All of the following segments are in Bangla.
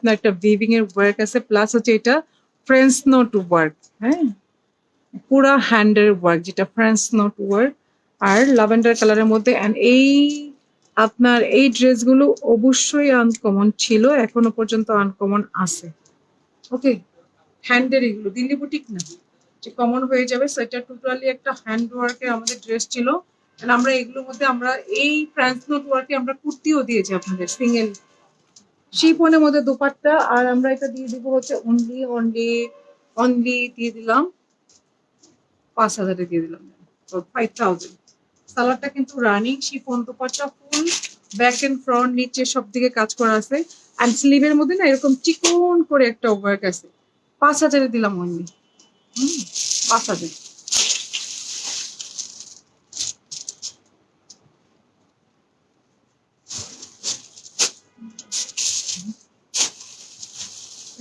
আপনার একটা উইভিং এর ওয়ার্ক আছে, প্লাস হচ্ছে এটা ফ্রেঞ্চ নোট ওয়ার্ক। হ্যাঁ, পুরা হ্যান্ডের ওয়ার্ক, যেটা ফ্রেঞ্চ নোট ওয়ার্ক আর ল্যাভেন্ডার কালারের মধ্যে। অ্যান্ড আপনার এই ড্রেসগুলো অবশ্যই আনকমন ছিল, এখনো পর্যন্ত আনকমন আছে। ওকে, হ্যান্ডের এগুলো দিল্লি বুটিক না, যে কমন হয়ে যাবে। সো এটা টোটালি একটা হ্যান্ড ওয়ার্কের আমাদের ড্রেস ছিল। And আমরা এগুলোর মধ্যে আমরা এই ফ্রেঞ্চ নোট ওয়ার্কে আমরা কুর্তিও দিয়েছি আপনাদের, সিঙ্গেল শিফনের মধ্যে দোপাট্টা। আর আমরা এটা দিয়ে দিব হচ্ছে অনলি দিয়ে দিলাম 5,000 দিয়ে দিলাম, 5,000। সালোয়ারটা কিন্তু running chiffon, dupatta full back end front নিচে সব দিকে কাজ করা আছে। অ্যান্ড স্লিভের মধ্যে না এরকম চিকন করে একটা ওয়ার্ক আছে। 5,000 দিলাম অনলি। 5,000।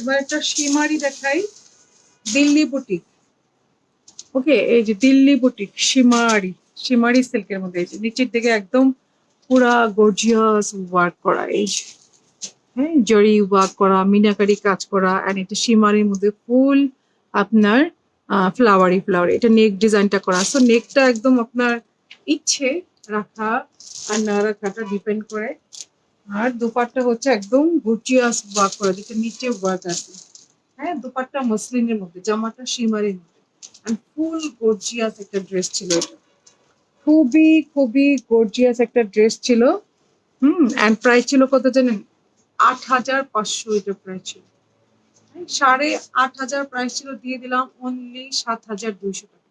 এবার একটা শিমারি দেখাই, দিল্লি বুটিক। ওকে, এই যে দিল্লি বুটিক শিমারি সিল্কের মধ্যে, এই যে নিচের দিকে একদম পুরা গর্জিয়াস ওয়ার্ক করা, এই যে হ্যাঁ জরি ওয়ার্ক করা, মিনাকারি কাজ করা। অ্যান্ড এটা শিমারির মধ্যে ফুল আপনার ফ্লাওয়ারি এটা নেক ডিজাইনটা করা। সো নেকটা একদম আপনার ইচ্ছে রাখা আর না রাখাটা ডিপেন্ড করে। আর দুপাট্টা হচ্ছে একদম গর্জিয়াস ওয়ার্ক করা, যেটা নিচে ওয়ার্ক আছে। হ্যাঁ, দুপাট্টা মসলিনের মধ্যে, জামাটা শিমারির মধ্যে। অ্যান্ড ফুল গর্জিয়াস একটা ড্রেস ছিল এটা, খুবই গর্জিয়াস একটা ড্রেস ছিল। অ্যান্ড প্রাইস ছিল কত জানেন? 8,500 এটা প্রাইস ছিল। 8,500 প্রাইস ছিল, দিয়ে দিলাম অনলি 7,200 টাকা।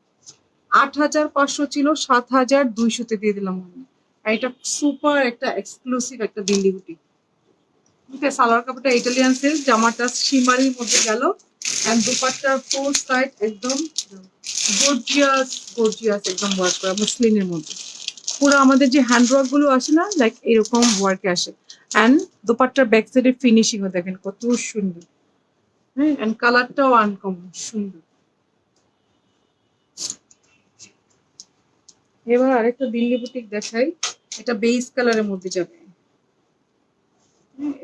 8,500 ছিল, 7,200-তে দিয়ে দিলাম only। আর এটা সুপার একটা এক্সক্লুসিভ একটা দিল্লি বুটিক। ওকে, সালোয়ার কাপড়টা ইটালিয়ান সিল্ক, জামাটা শিমারির মধ্যে গেল। এন্ড দুপাট্টার ফোর সাইড একদম গর্জিয়াস একদম ওয়ার্ক করা মসলিনের মধ্যে। পুরো আমাদের যে হ্যান্ড ওয়ার্ক গুলো আসে না, লাইক এরকম ওয়ার্কে আসে। অ্যান্ড দোপাট্টার ব্যাক সাইডের ফিনিশিংও দেখেন কত সুন্দর। হ্যাঁ, অ্যান্ড কালারটাও আনকমন সুন্দর। এবার আরেকটা দিল্লি বুটিক দেখাই, এটা বেস কালারের মধ্যে যাবে।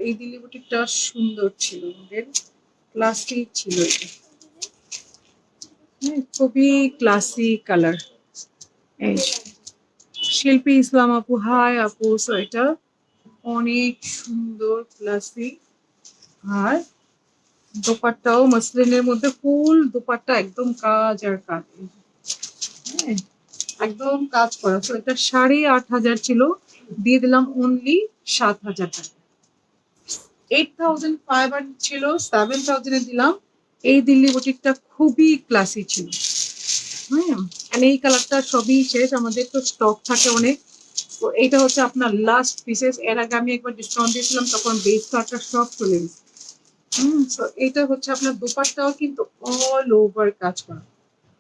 এই দিল্লি বুটিকটা সুন্দর ছিল, আমাদের ক্লাসিক ছিল এটা। খুবই ক্লাসি কালার। এই যে, শিল্পী ইসলাম আপু, হাই আপু। সো এটা অনেক সুন্দর ক্লাসি। আর দোপাট্টাও মসলিনের মধ্যে, ফুল দোপাট্টা একদম কাজ আর কাজ। হ্যাঁ, একদম কাজ করা। তো এটা 8,500 ছিল, দিয়ে দিলাম অনলি 7,000 টাকা। 8,500 ছিল, 7,000 দিলাম। এই দিল্লি বুটিকটা খুবই ক্লাসি ছিল। এই কালারটা সবই শেষ, আমাদের তো স্টক থাকে অনেক। তো এইটা হচ্ছে আপনার লাস্ট পিসেস। এর আগে আমি একবার ডিসকাউন্ট দিয়েছিলাম, তখন বেস কালারটা সব চলে গেছে। তো এইটা হচ্ছে আপনার দোপাট্টাও কিন্তু অল ওভার কাজ করা।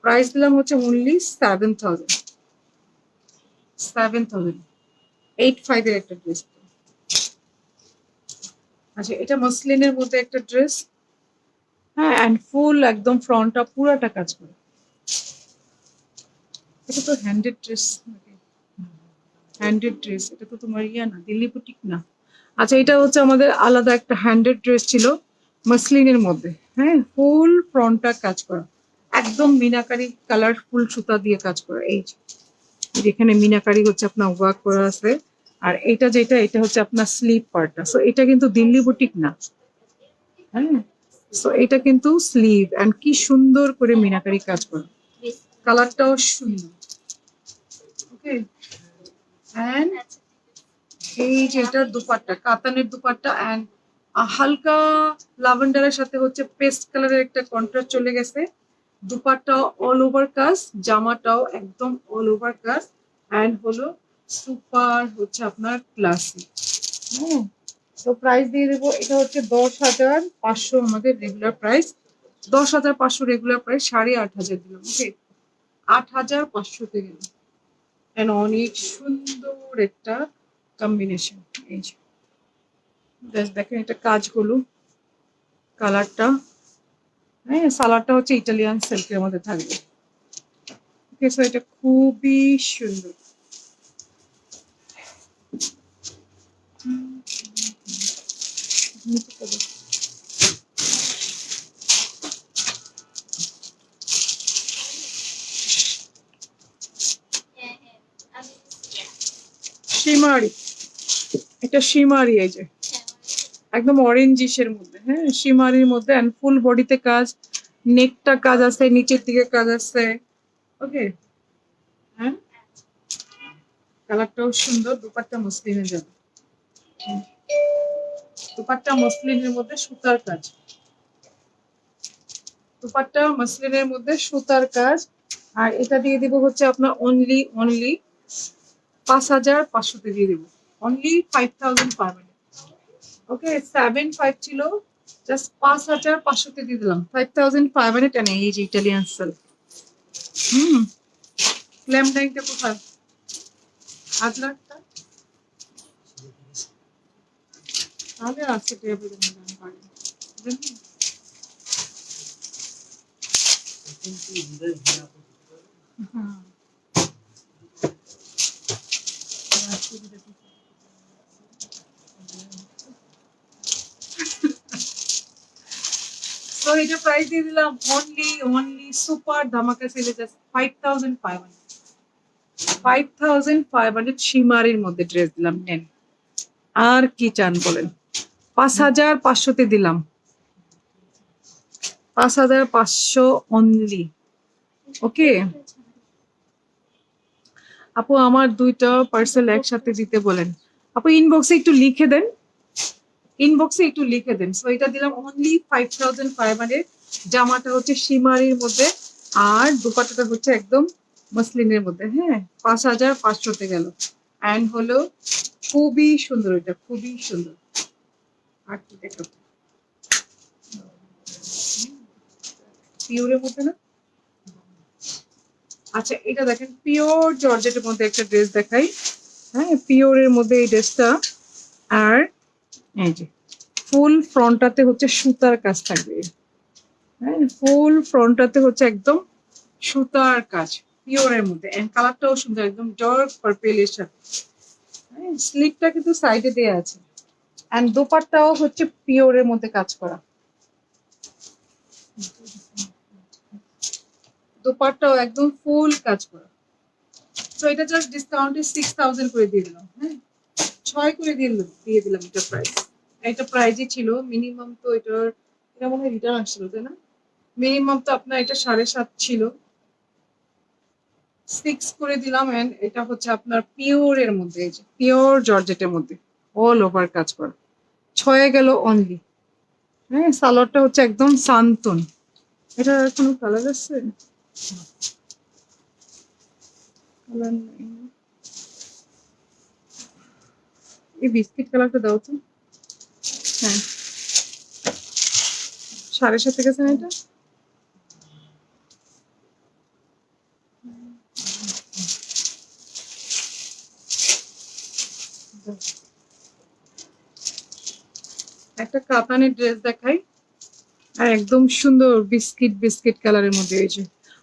প্রাইস দিলাম হচ্ছে অনলি 7,000। 7,000, 8,500 এর একটা ড্রেস। আচ্ছা, এটা মসলিনের মধ্যে একটা ড্রেস। হ্যাঁ, অ্যান্ড ফুল একদম ফ্রন্টটা পুরাটা কাজ করে। এটা তো হ্যান্ডেড ড্রেস, হ্যান্ডেড ড্রেস। এটা তো তোমার ইয়া না, দিল্লি বুটিক না। আচ্ছা, এটা হচ্ছে আমাদের আলাদা একটা হ্যান্ডেড ড্রেস ছিল মসলিনের মধ্যে। হ্যাঁ, ফুল ফ্রন্টটা কাজ করা, একদম মিনাকারি কালারফুল সুতা দিয়ে কাজ করা। এই যে, যেখানে মিনাকারি হচ্ছে আপনার ওয়ার্ক করা আছে। আর এটা হচ্ছে আপনার স্লিপ পার্টটা। সো এটা কিন্তু দিল্লি বুটিক না। হ্যাঁ, সো এটা কিন্তু স্লিভ। এন্ড কি সুন্দর করে মিনাকারি কাজ করা, কালারটাও সুন্দর। ওকে, এন্ড এই যে এটার দুপাট্টা, কাতানের দুপাট্টা। এন্ড হালকা লাভেন্ডারের সাথে হচ্ছে পেস্ট কালারের একটা কন্ট্রাস্ট চলে গেছে। দুপাট্টাও অল ওভার কাজ, জামাটাও একদম অল ওভার কাজ। এন্ড হলো সুপার হচ্ছে আপনার ক্লাসি। হ্যাঁ, তো প্রাইস দিয়ে দেবো, এটা হচ্ছে 10,500 আমাদের রেগুলার প্রাইস। 10,500 রেগুলার প্রাইস, 8,500 দিলাম। ওকে, 8,500-তে গেল। এন্ড অনেক সুন্দর একটা কম্বিনেশন। এই যে জাস্ট দেখেন এটা কাজগুলো, কালারটা। হ্যাঁ, সালোয়ারটা হচ্ছে ইটালিয়ান সিল্কের মধ্যে থাকবে। ওকে, সো এটা খুবই সুন্দর। শিমারি, এটা শিমারি, এই যে একদম অরেঞ্জিশের মধ্যে, হ্যাঁ শিমারির মধ্যে, অ্যান্ড ফুল বডিতে কাজ, নেকটা কাজ আছে, নিচের দিকে কাজ আছে। ওকে, হ্যাঁ কালারটাও সুন্দর, দুপাট্টা মসলিনে যাবে। দুপাট্টা মসলিনের মধ্যে সুতার কাজ, দুপাট্টা মসলিনের মধ্যে সুতার কাজ। আর এটা দিয়ে দিব হচ্ছে আপনার অনলি 5,500-তে দিয়ে দিব, অনলি 5,500। ওকে, 7,500 ছিল, জাস্ট 5,500-তে দিয়ে দিলাম 5,500। এন্ড এই যে ইটালিয়ান সিল্ক। ক্ল্যাম ডাইংটা কোথায়? আজরাকটা তাহলে আছে টেবিল। হ্যাঁ, তো এটা প্রাইস দিয়ে দিলাম অনলি সুপার ধামাকা সেলে, জাস্ট 5,500। 5,500 শিমারির মধ্যে ড্রেস দিলাম, নেন। আর কি চান বলেন? 5,500-তে দিলাম, 5,500 অনলি। ওকে আপু, আমার দুইটা পার্সেল একসাথে দিতে বলেন। আপু ইনবক্সে একটু লিখে দেন, ইনবক্সে একটু লিখে দেন। সো এটা দিলাম অনলি 5,500। জামাটা হচ্ছে শিমারির মধ্যে, আর দুপাট্টাটা হচ্ছে একদম মসলিনের মধ্যে। হ্যাঁ, 5,500-তে গেল। অ্যান্ড হলো খুবই সুন্দর, এটা খুবই সুন্দর। আর কি দেখো, পিওরের মধ্যে না? আচ্ছা এটা দেখেন, পিওর জর্জেটের মধ্যে একটা ড্রেস দেখাই। হ্যাঁ, পিওরের মধ্যে এই ড্রেসটা। আর এই যে ফুল ফ্রন্টটাতে হচ্ছে সুতার কাজ থাকবে। হ্যাঁ, ফুল ফ্রন্টটাতে হচ্ছে একদম সুতার কাজ, পিওরের মধ্যে। এন্ড কালারটাও সুন্দর, একদম ডার্ক পার্পেলের সাথে। হ্যাঁ, স্লিপটা কিন্তু সাইডে দেয়া আছে। এন্ড দোপাট্টাও হচ্ছে পিওরের মধ্যে কাজ করা, দোপাট্টাও একদম ফুল কাজ করা। তো এটা জাস্ট ডিসকাউন্টে 6,000 করে দিয়ে দিলাম। হ্যাঁ, 6 করে দিয়ে দিলাম এটা প্রাইস। এটা প্রাইজই ছিল মিনিমাম, তো এটা মনে হয় রিটার্ন আসছিল তাই না? মিনিমাম তো আপনার এটা 7.5 ছিল, 6 করে দিলাম। এন্ড এটা হচ্ছে আপনার পিওরের মধ্যে, এই যে পিওর জর্জেটের মধ্যে অল ওভার কাজ করা, 6 গেল অনলি। হ্যাঁ, সালোয়ারটা হচ্ছে একদম সান্তন। এটা কোনো কালার আছে? কালার নাই। এই বিস্কিট কালারটা দাও তো। হ্যাঁ, 7.5 গেছে না এটা? একটা কাতানের ড্রেস দেখাই, আর একদম সুন্দর বিস্কিট বিস্কিট কালারের মধ্যে, এই যে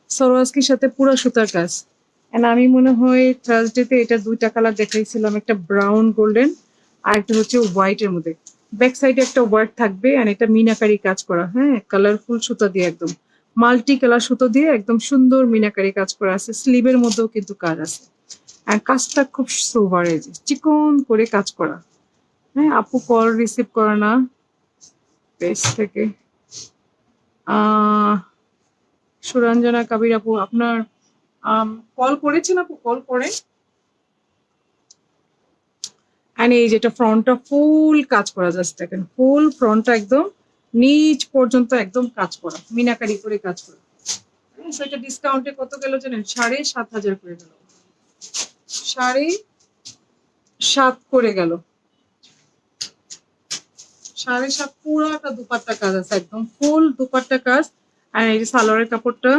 সরোয়াজকির সাথে পুরো সুতার কাজ। এন্ড আমি মনে হয় থার্সডেতে এটা দুইটা কালার দেখাইছিলাম, একটা ব্রাউন গোল্ডেন আর একটা হচ্ছে হোয়াইট এর মধ্যে। ব্যাক সাইডে একটা ওয়ার্ক থাকবে, আর এটা মিনাকারি কাজ করা। হ্যাঁ, কালারফুল সুতা দিয়ে, একদম মাল্টি কালার সুতো দিয়ে একদম সুন্দর মিনাকারি কাজ করা আছে। স্লিভের মধ্যেও কিন্তু কাজ আছে, আর কাজটা খুব সোভার, এই যে চিকন করে কাজ করা। হ্যাঁ, আপু কল রিসিভ করে না পেজ থেকে। আহ সুরঞ্জনা কাবির আপু, আপনার কল করেছেন আপু, কল করে। অ্যান্ড এই যেটা ফ্রন্টটা ফুল কাজ করা, জাস্ট দেখেন ফুল ফ্রন্টটা একদম নিচ পর্যন্ত একদম কাজ করা, মিনাকারি করে কাজ করা। সেটা ডিসকাউন্টে কত গেল জানেন? 7,500 করে গেল, 7.5 করে গেল, 7.5। পুরাটা দুপাট্টা কাজ আছে, একদম ফুল দুপাট্টা কাজ। আর এই যে সালোয়ারের কাপড়টা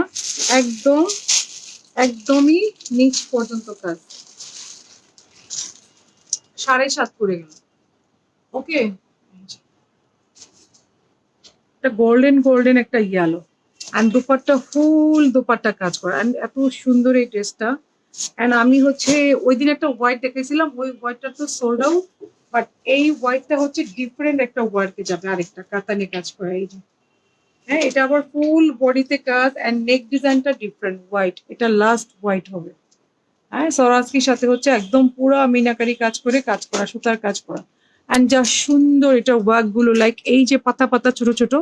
একদম একদমই নিচ পর্যন্ত কাজ, 7.5 করে গেল। ওকে, একটা গোল্ডেন গোল্ডেন একটা ইয়েলো, অ্যান্ড দুপাট্টা ফুল দুপাট্টা কাজ করা, অ্যান্ড এত সুন্দর এই ড্রেসটা। অ্যান্ড আমি হচ্ছে ওই দিন একটা হোয়াইট দেখেছিলাম, ওই হোয়াইটটা তো সোল্ড আউট, বাট এই হোয়াইটটা হচ্ছে ডিফারেন্ট একটা হোয়াইটে যাবে, আরেকটা কাতানে কাজ করা। এই যে হ্যাঁ, এটা আবার ফুল বডিতে কাজ, অ্যান্ড নেক ডিজাইনটা ডিফারেন্ট হোয়াইট, এটা লাস্ট হোয়াইট হবে। হ্যাঁ, সরাজকির সাথে হচ্ছে একদম পুরা মিনাকারি কাজ করে কাজ করা, সুতার কাজ করা। অ্যান্ড যা সুন্দর এটা ওয়ার্ক গুলো, লাইক এই যে পাতা পাতা ছোট ছোট,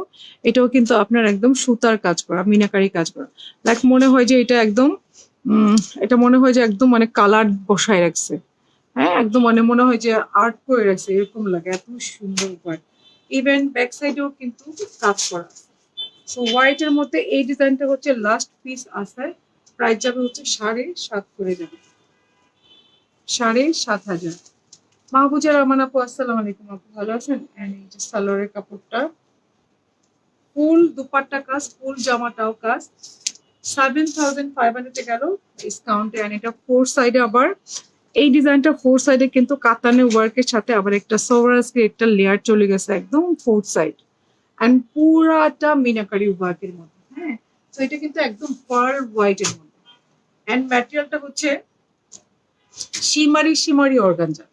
এটাও কিন্তু আপনার একদম সুতার কাজ করা, মিনাকারি কাজ করা। লাইক মনে হয় যে এটা একদম এটা মনে হয় যে একদম মানে কালার বসায় রাখছে। হ্যাঁ, একদম মানে মনে হয় যে আর্ট করে রাখছে, এরকম লাগে, এত সুন্দর ওয়ার্ক। ইভেন ব্যাক সাইডেও কিন্তু কাজ করা। সো হোয়াইট এর মধ্যে এই ডিজাইনটা হচ্ছে লাস্ট পিস আছে। প্রাইস যাবে হচ্ছে 7.5 করে যাবে, 7,500। মাহবুজা রহমান আপু, আসসালামু আলাইকুম আপু, ভালো আছেন? এন্ড এই যে সালোয়ারের কাপড়টা, ফুল দুপাট্টা কাজ, ফুল জামাটাও কাজ। 7,500 গেল ডিসকাউন্টে। এন্ড এটা ফোর সাইডে আবার এই ডিজাইনটা ফোর সাইডে কিন্তু কাতানের ওয়ার্কের সাথে আবার একটা সোভারাসকে একটা লেয়ার চলে গেছে একদম ফোর সাইড। অ্যান্ড পুরাটা মিনাকারি ওয়ার্কের মধ্যে। হ্যাঁ, তো এটা কিন্তু একদম পার হোয়াইট এর মধ্যে। অ্যান্ড ম্যাটেরিয়ালটা হচ্ছে শিমারি শিমারি অর্গানজা,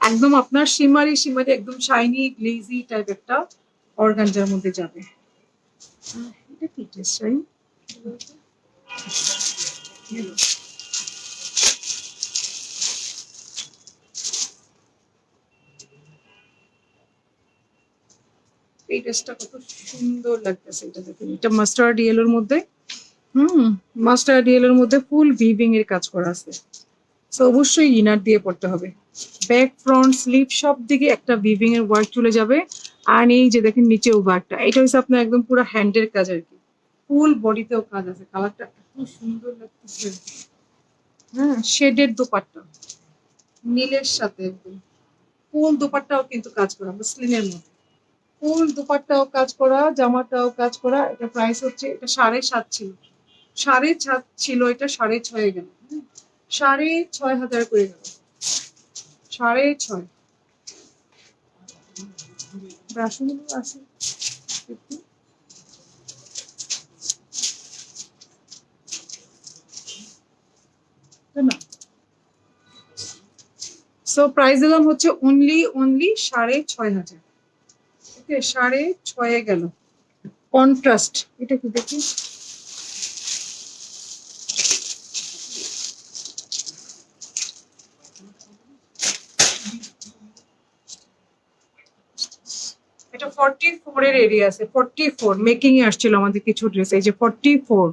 একদম আপনার শিমারি শিমারি একদম শাইনি গ্লেজি টাইপ একটা অর্গানজার মধ্যে যাবে। এটা কি চাই এই ড্রেসটা কত সুন্দর লাগতেছে, এটা দেখুন, এটা মাস্টার্ড ইয়েলোর মধ্যে। মাস্টার্ড ইয়েলোর মধ্যে ফুল ভিভিং এর কাজ করা আছে। তো অবশ্যই ইনার দিয়ে পড়তে হবে। ব্যাক ফ্রন্ট স্লিভ সব দিকে একটা ভিভিং এর ওয়ার্ক চলে যাবে। আর এই যে দেখেন নিচেও ওয়ার্কটা, এটা হচ্ছে আপনার একদম পুরো হ্যান্ডের কাজ আর কি। ফুল বডিতেও কাজ আছে, কালারটা এত সুন্দর লাগতেছে। হ্যাঁ, শেডের দোপাট্টা নীলের সাথে একদম ফুল দোপাট্টাও কিন্তু কাজ করা মসলিনের মধ্যে। ফুল দোপাট্টাও কাজ করা, জামাটাও কাজ করা। এটা প্রাইস হচ্ছে, এটা 7.5 ছিল, 7.5 ছিল, এটা 6.5 গেল। 6,500 করে গেল, 6.5। ব্রাশগুলো আছে একটু, তাই না? সো প্রাইস দিলাম হচ্ছে অনলি 6,500। ওকে, 6.5 গেল। কন্ট্রাস্ট, এটা কি দেখি, এটা 44 এর এরিয়া আছে, 44 মেকিং এ আসছিল আমাদের কিছু ড্রেস, এই যে 44।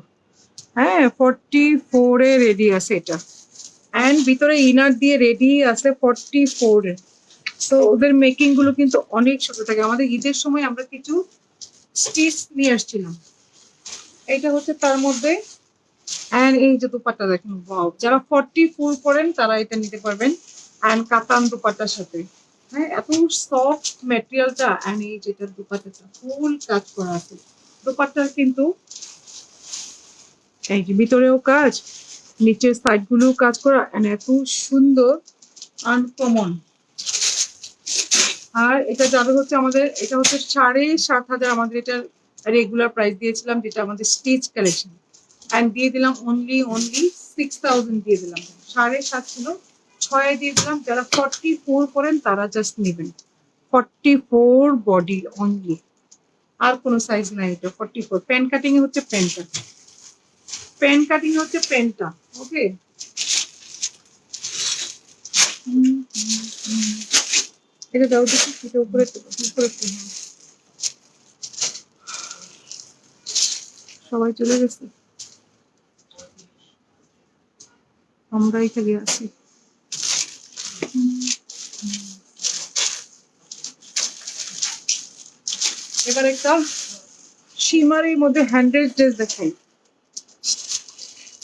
হ্যাঁ, 44 এর রেডি আছে এটা। অ্যান্ড ভিতরে ইনার দিয়ে রেডি আছে 44 এর। সো ওদের মেকিং গুলো কিন্তু অনেক ছোট থাকে। আমাদের ঈদের সময় আমরা কিছু স্টিচ নিয়ে আসছিলাম, এইটা হচ্ছে তার মধ্যে। অ্যান্ড এই যে দুপাট্টা দেখেন, ওয়াও, যারা 44 পরেন তারা এটা নিতে পারবেন। অ্যান্ড কাতান দুপাট্টার সাথে। হ্যাঁ, এত সফট ম্যাটেরিয়ালটা। অ্যান্ড এই যেটা দুপাট্টাটা ফুল কাজ করা আছে, দুপাট্টার কিন্তু এই যে ভিতরেও কাজ, নিচের সাইড গুলোও কাজ করা, এন্ড এত সুন্দর, আনকমন। আর এটা যাবে হচ্ছে আমাদের, এটা হচ্ছে 7,500 আমাদের এটা রেগুলার প্রাইস দিয়েছিলাম, যেটা আমাদের স্টিচ কালেকশন। অ্যান্ড দিয়ে দিলাম অনলি 6,000 দিয়ে দিলাম। 7.5 ছিল, 6 দিয়ে দিলাম। যারা 44 করেন তারা জাস্ট নেবেন, 44 বডি অনলি, আর কোনো সাইজ নাই। এটা 44 প্যান কাটিং এ হচ্ছে প্যান্টটা, প্যান কাটিং হচ্ছে প্যান্টটা। ওকে, এটা দাও দেখি, এটা উপরে উপরে সবাই চলে গেছে, আমরাই খালি আছি। এবার একটা শিমারির মধ্যে হ্যান্ডেড ড্রেস দেখাই,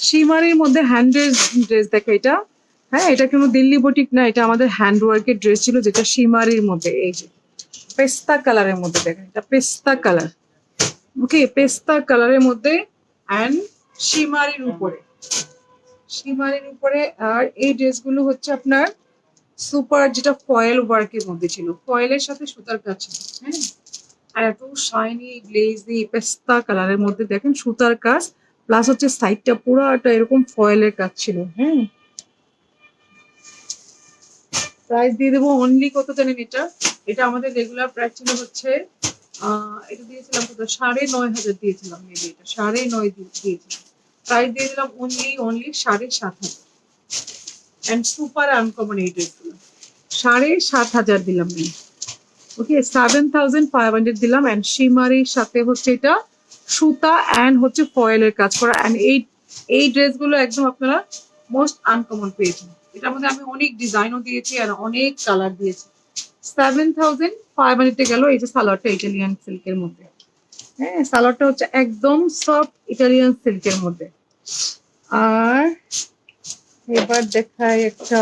শিমারির মধ্যে হ্যান্ডেড ড্রেস দেখাই এটা। হ্যাঁ, এটা কোনো দিল্লি বুটিক না, এটা আমাদের হ্যান্ড ওয়ার্কের ড্রেস ছিল, যেটা শিমারির মধ্যে। এই যে পেস্তা কালারের মধ্যে দেখেন, এটা পেস্তা কালার। ওকে, পেস্তা কালারের মধ্যে অ্যান্ড শিমারির উপরে, শিমারির উপরে। আর এই ড্রেসগুলো হচ্ছে আপনার সুপার, যেটা ফয়েল ওয়ার্কের মধ্যে ছিল, ফয়েলের সাথে সুতার কাজ ছিল। হ্যাঁ, আর এত শাইনি গ্লেজি পেস্তা কালারের মধ্যে দেখেন সুতার কাজ, প্লাস হচ্ছে সাইডটা পুরাটা এরকম ফয়েলের কাজ ছিল। হ্যাঁ, প্রাইস দিয়ে দেবো অনলি, কত জানেন এটা? এটা আমাদের রেগুলার প্রাইস ছিল হচ্ছে এটা দিয়েছিলাম কত, 9,500 দিয়েছিলাম, মেবি এটা 9.5 দিয়েছিলাম। প্রাইস দিয়ে দিলাম অনলি 7,500। অ্যান্ড সুপার আনকমন এই ড্রেসগুলো। 7,500 দিলাম আমি। ওকে 7,500 দিলাম অ্যান্ড শিমারির সাথে হচ্ছে এটা সুতা অ্যান্ড হচ্ছে ফয়েলের কাজ করা অ্যান্ড এই ড্রেসগুলো একদম আপনারা মোস্ট আনকমন পেয়েছেন। এটার মধ্যে আমি অনেক ডিজাইনও দিয়েছি আর অনেক কালার দিয়েছি। 7,500 গেল। এই যে সালোয়ারটা ইটালিয়ান সিল্কের মধ্যে, হ্যাঁ সালোয়ারটা হচ্ছে একদম সফট ইটালিয়ান সিল্কের মধ্যে। আর এবার দেখাই একটা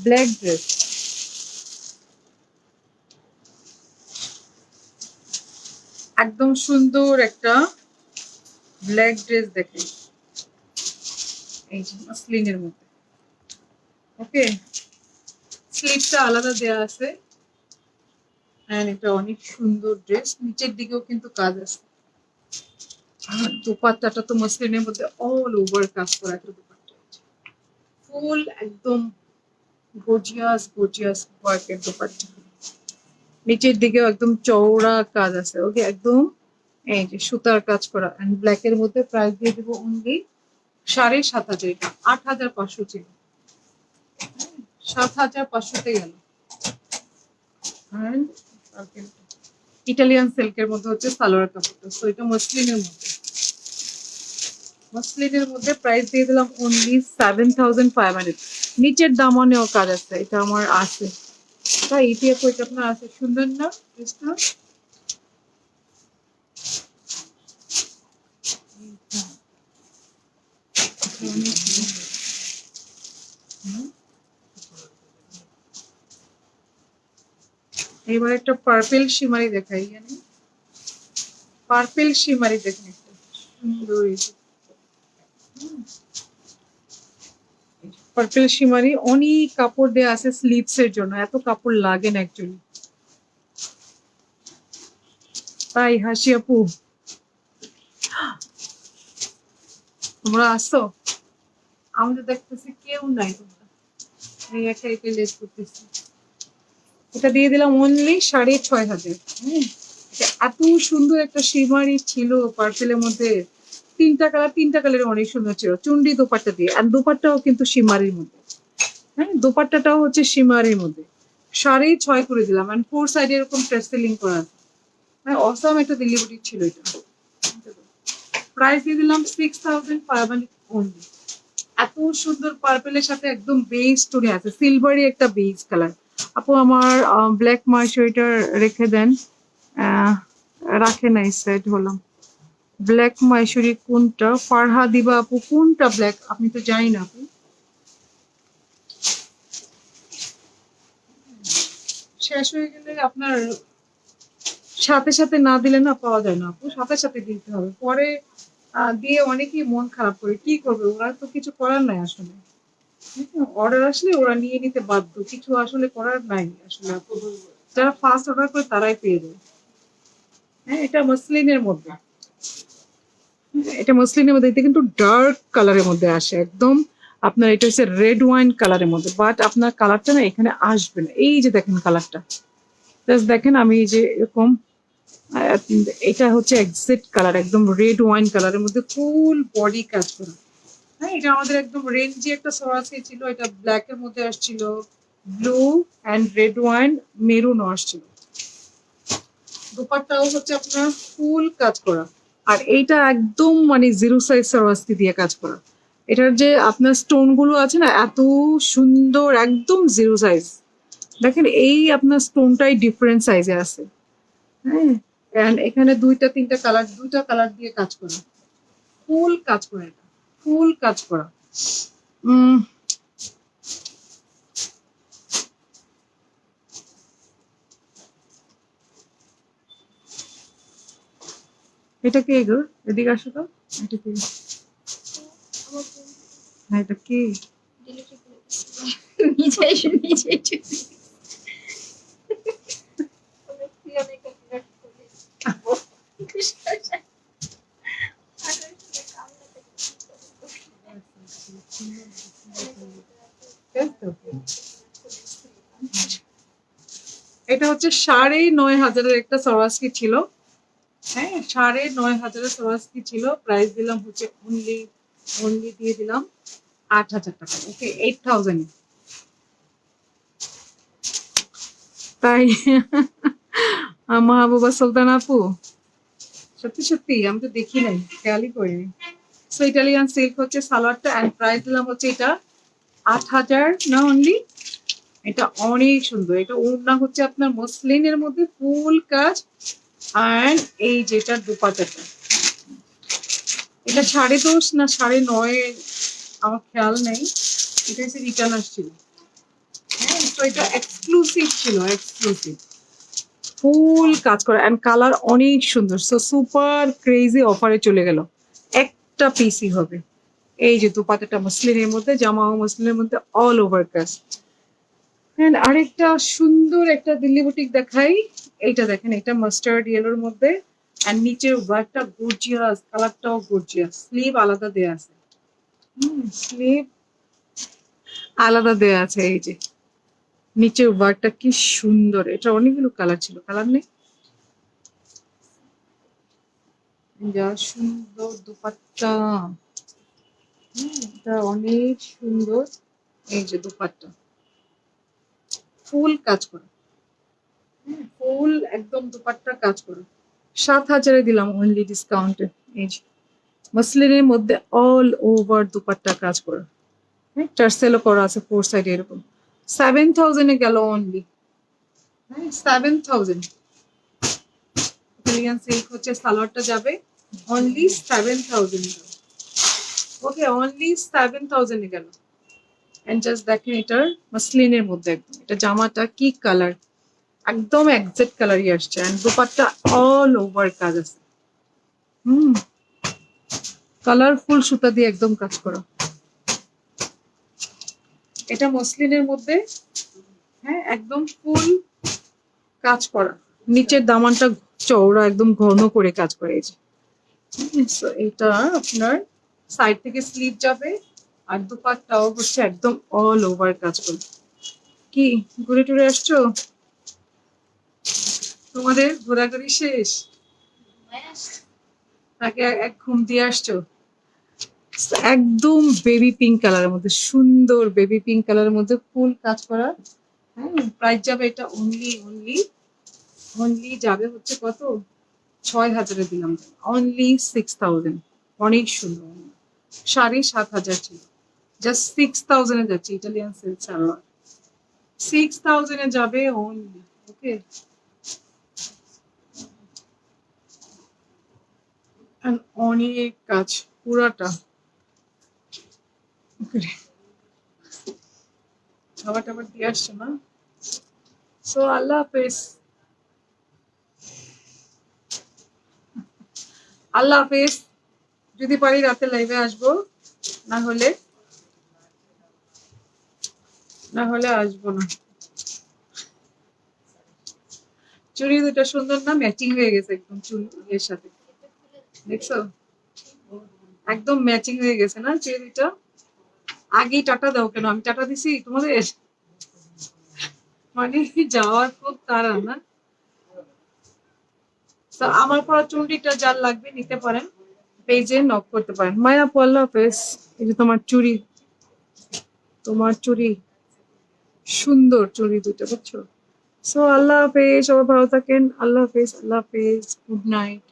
ব্ল্যাক ড্রেস। একদম সুন্দর একটা ব্ল্যাক ড্রেস দেখে, এই যে মসলিনের মধ্যে। ওকে স্লিভটা আলাদা দেয়া আছে এন্ড এটা অনেক সুন্দর ড্রেস, নিচের দিকেও কিন্তু কাজ আছে। আর দোপাট্টাটা তো মসলিনের মধ্যে অল ওভার কাজ করা একটা দোপাট্টা, ফুল একদম গর্জিয়াস গর্জিয়াস ওয়ার্কের দোপাট্টা। নিচের দিকেও একদম চওড়া কাজ আছে। ওকে একদম এই যে সুতার কাজ করা এন্ড ব্ল্যাক এর মধ্যে প্রাইস দিয়ে দেবো অনলি 7,500। এটা 8,500 ছিল, 7,500-তে গেল। and ইটালিয়ান সিল্কের মধ্যে হচ্ছে সালোয়ার কাপড়টা, তো এটা মসলিনের মধ্যে প্রাইস দিয়ে দিলাম অনলি 7,500। নিচের দামানেও কাজ আছে, এটা আমার আছে। তাই ইটিএফ ওইটা আপনার আছে, সুন্দর না ড্রেসটা? এবার একটা পার্পেল শিমারি দেখাই, জানি পার্পেল শিমারি দেখেন একটা সুন্দর পার্পেল শিমারি। অনেক কাপড় দেয়া আছে স্লিভস এর জন্য, এত কাপড় লাগে না অ্যাকচুয়ালি। তাই হাসি আপু তোমরা আসো, আমাদের দেখতেছি কেউ নাই, তোমরা এই একটা এটা লেট করতেছি। এটা দিয়ে দিলাম অনলি 6,500। এত সুন্দর একটা শিমারি ছিল পার্পেলের মধ্যে, তিনটা কালার অনেক সুন্দর ছিল, চুন্ডি দোপাট্টা দিয়ে। আর দোপাট্টাও কিন্তু শিমারির মধ্যে, হ্যাঁ দোপাট্টাটাও হচ্ছে শিমারির মধ্যে। 6,500 করে দিলাম অ্যান্ড 4 সাইডে এরকম টেস্টেলিং করা আছে। হ্যাঁ অসাম একটা দিল্লি বুটিক ছিল এটা। প্রাইস দিয়ে দিলাম 6,500 অনলি। এত সুন্দর পার্পেলের সাথে একদম বেজ স্টোরি আছে, সিলভারি একটা বেজ কালার। আপু আমার ব্ল্যাক মার্শারিটা রেখে দেন। রাখে নাই, সেট হলাম। ব্ল্যাক মাইশরি কোনটা? ফারহা দিবা আপু কোনটা ব্ল্যাক? আপনি তো জানি না আপু। শেষ হয়ে গেলে আপনার সাথে সাথে না দিলে না পাওয়া যায় না আপু, সাথে সাথে দিতে হবে। পরে দিয়ে অনেকেই মন খারাপ করে, কি করবে, ওরা তো কিছু করার নাই আসলে। অর্ডার আসলে ওরা নিয়ে নিতে বাধ্য, কিছু আসলে করার নাই আসলে আপু। যারা ফার্স্ট অর্ডার করে তারাই পেয়ে যায়। হ্যাঁ এটা মসলিনের মধ্যে, এটা মসলিনের মধ্যে, এটা কিন্তু ডার্ক কালারের মধ্যে আসে একদম। আপনার এটা হচ্ছে রেড ওয়াইন কালারের মধ্যে, বাট আপনার কালারটা না এখানে আসবে না। এই যে দেখেন কালারটা, জাস্ট দেখেন আমি এই যে এরকম আহ, এটা হচ্ছে এক্সাক্ট কালার, একদম রেড ওয়াইন কালারের মধ্যে ফুল বডি কাজ করা। হ্যাঁ এটা আমাদের একদম রেঞ্জি একটা সরাসরি ছিল, এটা ব্ল্যাক এর মধ্যে আসছিল, blue and red wine maroon আসছিল। দোপাট্টাও হচ্ছে আপনার ফুল কাজ করা। আর এইটা একদম মানে জিরো সাইজ সরাসরি দিয়ে কাজ করা। এটার যে আপনার স্টোন গুলো আছে না এত সুন্দর, একদম জিরো সাইজ। দেখেন এই আপনার স্টোনটাই ডিফারেন্ট সাইজে আছে। হ্যাঁ and এখানে দুইটা কালার দিয়ে কাজ করা, ফুল কাজ করা, এটা ফুল কাজ করা। উম এটা কে গো? এদিকে আসো তো। এটা কে? হ্যাঁ এটা কে? এটা হচ্ছে 9,500 একটা সরাসরি ছিল। হ্যাঁ 9,500 সরাসরি ছিল, প্রাইস দিলাম হচ্ছে অনলি দিয়ে দিলাম 8,000 টাকা। ওকে, 8,000। তাই? মাহবুবা সুলতান আপু, সত্যি সত্যি আমি তো দেখি নাই, খেয়ালই করিনি। সো ইটালিয়ান সিল্ক হচ্ছে সালোয়ারটা, অ্যান্ড প্রাইস দিলাম হচ্ছে এটা 8,000 না অনলি। এটা অনেক সুন্দর। এটা ওড়না হচ্ছে আপনার মসলিনের মধ্যে ফুল কাজ, অ্যান্ড এই যেটা দুপাটাটা, এটা 10.5 না 9.5, আমার খেয়াল নেই। এটা হচ্ছে রিটার্ন আসছিল। হ্যাঁ, তো এটা এক্সক্লুসিভ ছিল, এক্সক্লুসিভ ফুল কাজ করা, অ্যান্ড কালার অনেক সুন্দর। সো সুপার ক্রেজি অফারে চলে গেল, একটা পিসই হবে। এই যে দুপাটাটা মসলিনের মধ্যে, জামাও মসলিনের মধ্যে, অল ওভার কাজ। হ্যাঁ, আরেকটা সুন্দর একটা দিল্লি বুটিক দেখাই। এইটা দেখেন, এটা মাস্টার্ড ইয়েলোর মধ্যে, আর নিচের ওয়ার্কটা গর্জিয়াস, কালারটাও গর্জিয়াস। স্লিভ আলাদা দেয়া আছে, স্লিভ আলাদা দেয়া আছে। এই যে নিচের ওয়ার্কটা কি সুন্দর। এটা অনেকগুলো কালার ছিল, কালার নেই। যা সুন্দর দুপাট্টা, এটা অনেক সুন্দর। এই যে দুপাট্টা ফুল কাজ করা, ফুল একদম দুপাট্টা কাজ করা। 7,000-এ দিলাম অনলি ডিসকাউন্টে। এই যে মসলিনের মধ্যে অল ওভার দুপাট্টা কাজ করা, হ্যাঁ, টার্সেলও করা আছে ফোর সাইডে এরকম। 7,000-এ গেল অনলি, হ্যাঁ, 7,000। ইটালিয়ান সিল্ক হচ্ছে সালোয়ারটা যাবে অনলি 7,000। ওকে, অনলি 7,000-এ গেল। এন্ড জাস্ট দেখেন, এটার মসলিনের মধ্যে একদম, এটা জামাটা কি কালার, একদম একজ্যাক্ট কালারই আসছে, এন্ড দুপাট্টা অল ওভার কাজ আছে। হুম, কালারফুল সুতা দিয়ে একদম কাজ করা। এটা মসলিনের মধ্যে, হ্যাঁ, একদম ফুল কাজ করা। নিচের দামানটা চওড়া, একদম ঘন করে কাজ করে। এই যে so এটা আপনার সাইড থেকে স্লিভ যাবে, আর দুপাট্টাও হচ্ছে একদম অল ওভার কাজ করে। কি ঘুরে টুরে আসছো? তোমাদের ঘোরাঘুরি শেষ নাকি এক ঘুম দিয়ে আসছো? একদম বেবি পিঙ্ক কালারের মধ্যে, সুন্দর বেবি পিঙ্ক কালারের মধ্যে ফুল কাজ করা। হ্যাঁ, প্রাইস যাবে এটা অনলি অনলি অনলি যাবে হচ্ছে কত, 6,000-এ দিলাম, অনলি 6,000। অনেক সুন্দর, 7,500 ছিল, জাস্ট 6,000-এ যাচ্ছে ইটালিয়ান সিল্ক সালোয়ার। 6,000-এ যাবে অনলি। ওকে, অনেক কাজ পুরাটা। খাবার টাবার দিয়ে আসছো না? সো আল্লাহ হাফেজ, আল্লাহ হাফেজ। যদি পারি রাতে লাইভে আসবো, না হলে আসবো না। চুড়ি দুটা সুন্দর না, ম্যাচিং হয়ে গেছে একদম চুড়ির সাথে, দেখছো? একদম ম্যাচিং হয়ে গেছে না চুড়ি দুটা? আগেই টাটা দাও কেন, আমি টাটা দিছি তোমাদের? মানে যাওয়ার খুব তাড়া না? তো আমার পরা চুড়িটা যার লাগবে নিতে পারেন, পেজে নক করতে পারেন। মায়া আপু আল্লাহ হাফেজ। এই যে তোমার চুড়ি, তোমার চুড়ি সুন্দর, চুড়ি দুটো বুঝছো? সো আল্লাহ হাফেজ, সবাই ভালো থাকেন। আল্লাহ হাফেজ, আল্লাহ হাফেজ, গুড নাইট।